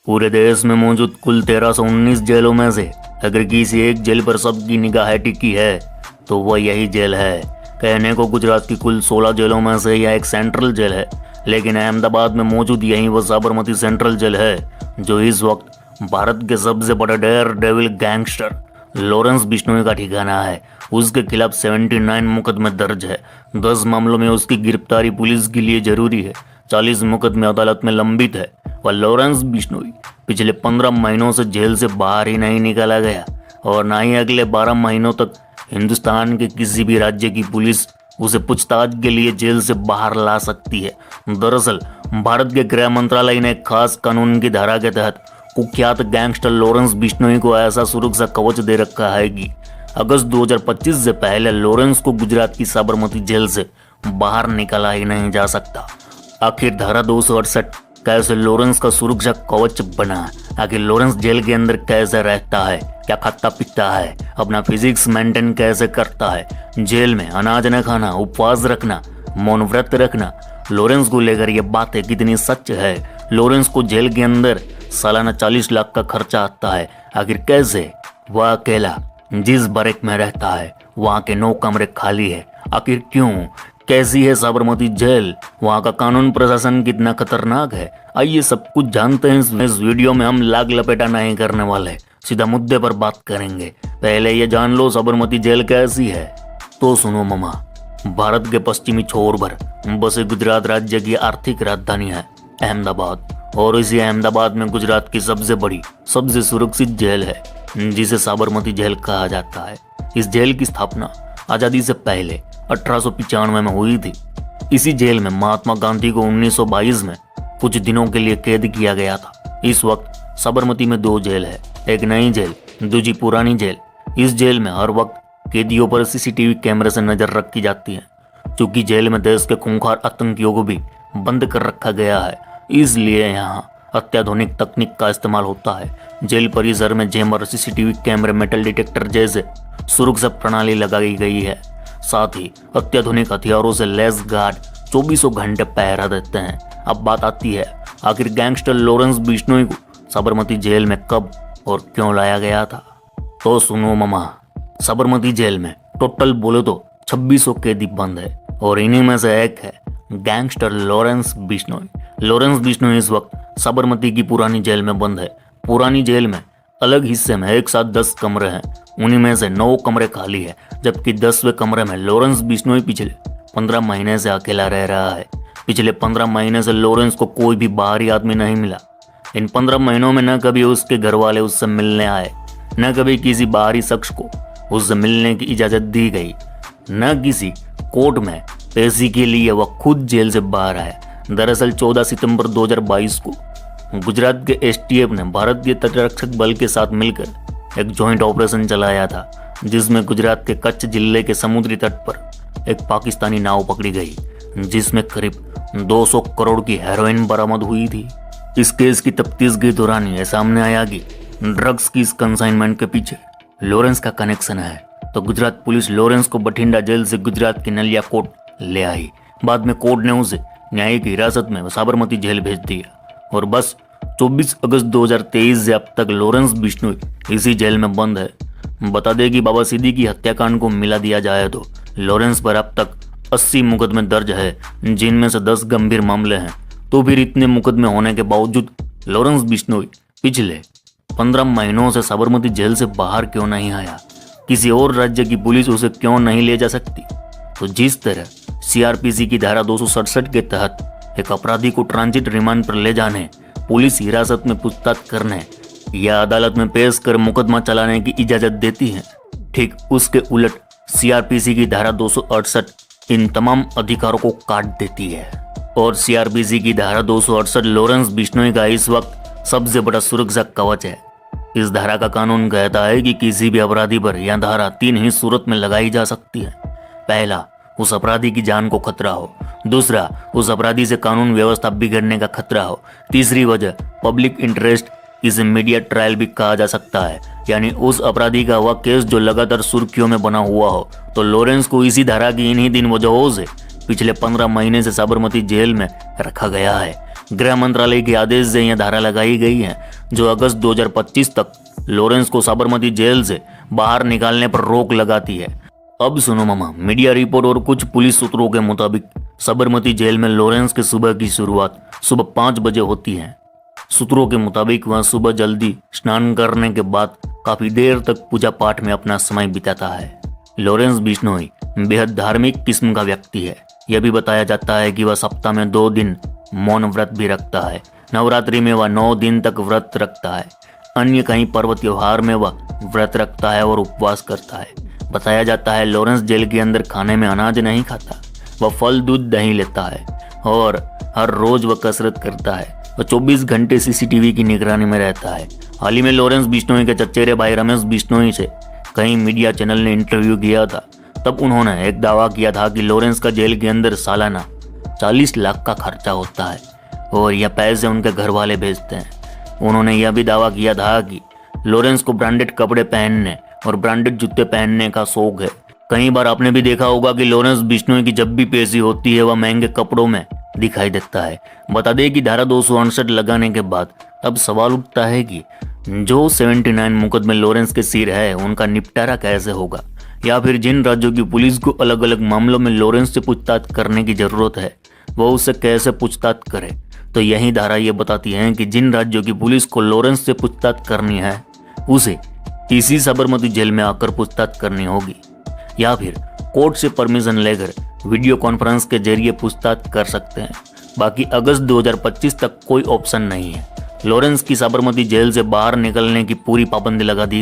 पूरे देश में मौजूद कुल 1319 जेलों में से अगर किसी एक जेल पर सबकी निगाह टिकी है तो वह यही जेल है। कहने को गुजरात की कुल 16 जेलों में से यह एक सेंट्रल जेल है, लेकिन अहमदाबाद में मौजूद यही वह साबरमती सेंट्रल जेल है जो इस वक्त भारत के सबसे बड़ा dare devil gangster Lawrence Bishnoi का ठिकाना है। उसके खिलाफ 79 मुकदमे दर्ज है। 10 मामलों में उसकी गिरफ्तारी पुलिस के लिए जरूरी है। 40 मुकदमे अदालत में लंबित है। वह लॉरेंस बिश्नोई पिछले 15 महीनों से जेल से बाहर ही नहीं निकाला गया और ना ही अगले 12 महीनों तक हिंदुस्तान के किसी भी राज्य की पुलिस उसे पूछताछ के लिए जेल से बाहर ला सकती है। दरअसल भारत के गृह मंत्रालय ने खास कानून की धारा के तहत कुख्यात गैंगस्टर लॉरेंस बिश्नोई को ऐसा सुरक्षा कवच दे रखा है कि अगस्त 2025 से पहले लॉरेंस को गुजरात की साबरमती जेल से बाहर निकाला ही नहीं जा सकता। आखिर धारा 268 कैसे लॉरेंस का सुरक्षा कवच बना? आखिर लॉरेंस जेल के अंदर कैसे रहता है, क्या खाता पीता है, अपना फिजिक्स मेंटेन कैसे करता है, जेल में अनाज न खाना, उपवास रखना, मौन व्रत रखना, लॉरेंस को लेकर ये बातें कितनी सच है? लॉरेंस को जेल के अंदर सालाना 40 लाख का खर्चा आता है। आखिर कैसे? वह अकेला जिस बरेक में रहता है वहाँ के 9 कमरे खाली है। आखिर क्यों? कैसी है साबरमती जेल? वहाँ का कानून प्रशासन कितना खतरनाक है? आइए सब कुछ जानते हैं। इस वीडियो में हम लाग लपेटा नहीं करने वाले, सीधा मुद्दे पर बात करेंगे। पहले ये जान लो साबरमती जेल कैसी है। तो सुनो मामा, भारत के पश्चिमी छोर पर बसे गुजरात राज्य की आर्थिक राजधानी है अहमदाबाद, और इसी अहमदाबाद में गुजरात की सबसे बड़ी सबसे सुरक्षित जेल है जिसे साबरमती जेल कहा जाता है। इस जेल की स्थापना आज़ादी से पहले 1895 में हुई थी। इसी जेल में महात्मा गांधी को 1922 में कुछ दिनों के लिए कैद किया गया था। इस वक्त साबरमती में 2 जेल है, एक नई जेल, दूसरी पुरानी जेल। इस जेल में हर वक्त कैदियों पर सीसीटीवी कैमरे से नजर रखी जाती है। चूंकि जेल में देश के खूंखार आतंकियों को भी बंद कर रखा गया है, इसलिए यहाँ अत्याधुनिक तकनीक का इस्तेमाल होता है। जेल परिसर में जैमर, सीसीटीवी कैमरे, मेटल डिटेक्टर जैसे सुरक्षा प्रणाली लगाई गई है। साथ ही अत्याधुनिक हथियारों से लैस गार्ड 24 घंटे पहरा देते हैं। अब बात आती है आखिर गैंगस्टर लॉरेंस बिश्नोई को साबरमती जेल में कब और क्यों लाया गया था। तो सुनो मामा, साबरमती जेल में टोटल बोले तो 2600 कैदी बंद है और इन्हीं में से एक है गैंगस्टर लॉरेंस बिश्नोई। लॉरेंस बिश्नोई इस वक्त साबरमती की पुरानी जेल में बंद है। पुरानी जेल में अलग हिस्से में एक साथ 10 कमरे हैं, उन्हीं में से 9 कमरे खाली है, जबकि 10वें कमरे में लॉरेंस बिश्नोई पिछले 15 महीने से अकेला रह रहा है। पिछले 15 महीने से लॉरेंस को कोई भी बाहरी आदमी नहीं मिला। इन 15 महीनों में न कभी उसके घर वाले उससे मिलने आए, न कभी किसी बाहरी शख्स को उससे मिलने की इजाजत दी गई, न किसी कोर्ट में पेशी के लिए वह खुद जेल से बाहर आया। दरअसल 14 सितंबर 2022 को गुजरात के एसटीएफ ने भारत के तटरक्षक बल के साथ मिलकर एक जॉइंट ऑपरेशन चलाया था, जिसमें गुजरात के कच्छ जिले के समुद्री तट पर एक पाकिस्तानी नाव पकड़ी गई, जिसमें करीब 200 करोड़ की हेरोइन बरामद हुई थी। इस केस की तफ्तीश के दौरान यह सामने आया कि ड्रग्स की इस कंसाइनमेंट के पीछे लॉरेंस का कनेक्शन है। तो गुजरात पुलिस लॉरेंस को बठिंडा जेल से गुजरात की नलिया कोर्ट ले आई। बाद में कोर्ट ने उसे न्यायिक हिरासत में साबरमती जेल भेज दिया और बस 24 अगस्त 2023 से अब तक लॉरेंस बिश्नोई इसी जेल में बंद है। बता दें कि बाबा सिद्दीकी हत्याकांड को मिला दिया जाए तो लॉरेंस पर अब तक 80 मुकदमे दर्ज है, जिनमें से 10 गंभीर मामले हैं। तो फिर इतने मुकदमे होने के बावजूद लॉरेंस बिश्नोई पिछले 15 महीनों से साबरमती जेल से बाहर क्यों नहीं आया? किसी और राज्य की पुलिस उसे क्यों नहीं ले जा सकती? तो जिस तरह सीआरपीसी की धारा 267 के तहत एक अपराधी को ट्रांजिट रिमांड पर ले जाने, पुलिस हिरासत में पूछताछ करने या अदालत में पेश कर मुकदमा चलाने की इजाजत देती है, ठीक उसके उलट सीआरपीसी की धारा 268 इन तमाम अधिकारों को काट देती है। और सीआरपीसी की धारा 268 लॉरेंस बिश्नोई का इस वक्त सबसे बड़ा सुरक्षा कवच है। इस धारा का कानून कहता है कि किसी भी अपराधी पर यह धारा 3 ही सूरत में लगाई जा सकती है। पहला, उस अपराधी की जान को खतरा हो। दूसरा, उस अपराधी से कानून व्यवस्था बिगड़ने का खतरा हो। तीसरी वजह पब्लिक इंटरेस्ट, इसे इमीडिएट ट्रायल भी कहा जा सकता है, यानी उस अपराधी का वह केस जो लगातार सुर्खियों में बना हुआ हो। तो लॉरेंस को इसी धारा की इन्हीं 3 वजहों से पिछले 15 महीने से साबरमती जेल में रखा गया है। गृह मंत्रालय के आदेश से यह धारा लगाई गई है जो अगस्त 2025 तक लॉरेंस को साबरमती जेल से बाहर निकालने पर रोक लगाती है। अब सुनो मामा, मीडिया रिपोर्ट और कुछ पुलिस सूत्रों के मुताबिक साबरमती जेल में लॉरेंस के सुबह की शुरुआत सुबह 5 बजे होती है। सूत्रों के मुताबिक वह सुबह जल्दी स्नान करने के बाद काफी देर तक पूजा पाठ में अपना समय बिताता है। लॉरेंस बिश्नोई बेहद धार्मिक किस्म का व्यक्ति है। यह भी बताया जाता है कि वह सप्ताह में 2 दिन मौन व्रत भी रखता है। नवरात्रि में वह 9 दिन तक व्रत रखता है। अन्य कई पर्व त्योहार में वह व्रत रखता है और उपवास करता है। बताया जाता है लॉरेंस जेल के अंदर खाने में अनाज नहीं खाता, वह फल दूध दही लेता है और हर रोज वह कसरत करता है। वह 24 घंटे सीसीटीवी की निगरानी में रहता है। हाल ही में लॉरेंस बिश्नोई के चचेरे भाई रमेश बिश्नोई से कई मीडिया चैनल ने इंटरव्यू किया था। तब उन्होंने एक दावा किया था कि लॉरेंस का जेल के अंदर सालाना 40 लाख का खर्चा होता है और यह पैसे उनके घर वाले भेजते हैं। उन्होंने यह भी दावा किया था कि लॉरेंस को ब्रांडेड कपड़े पहनने और ब्रांडेड जूते पहनने का शौक है। कई बार आपने भी देखा होगा कि लॉरेंस बिश्नोई की जब भी पेशी होती है वह महंगे कपड़ों में दिखाई देता है। बता दें कि धारा 268 लगाने के बाद अब सवाल उठता है कि जो 79 मुकदमे लॉरेंस के सिर है उनका निपटारा कैसे होगा, या फिर जिन राज्यों की पुलिस को अलग अलग मामलों में लॉरेंस से पूछताछ करने की जरूरत है वह उससे कैसे पूछताछ करे। तो यही धारा ये बताती है कि जिन राज्यों की पुलिस को लॉरेंस से पूछताछ करनी है उसे इसी साबरमती जेल में आकर पूछताछ करनी होगी, या फिर कोर्ट से परमिशन लेकर वीडियो कॉन्फ्रेंस के जरिए पूछताछ कर सकते हैं। बाकी अगस्त 2025 तक कोई ऑप्शन नहीं है। लॉरेंस की साबरमती जेल से बाहर निकलने की पूरी पाबंदी लगा दी